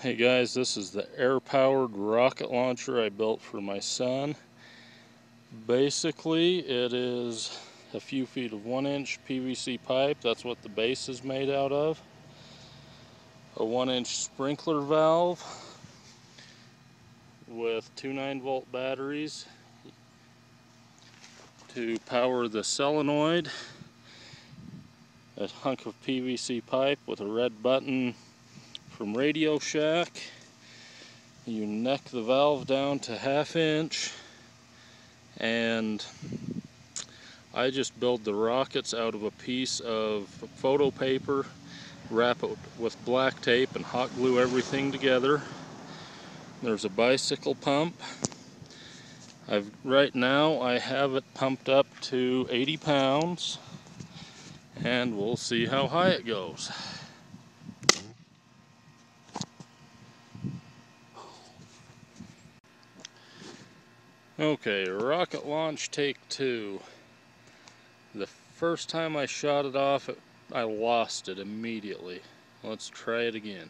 Hey guys, this is the air-powered rocket launcher I built for my son. Basically, it is a few feet of 1-inch PVC pipe. That's what the base is made out of. A 1-inch sprinkler valve with two 9-volt batteries to power the solenoid. A hunk of PVC pipe with a red button from Radio Shack. You neck the valve down to 1/2 inch, and I just build the rockets out of a piece of photo paper, wrap it with black tape, and hot glue everything together. There's a bicycle pump. Right now I have it pumped up to 80 pounds, and we'll see how high it goes. Okay, rocket launch take 2. The first time I shot it off, I lost it immediately. Let's try it again.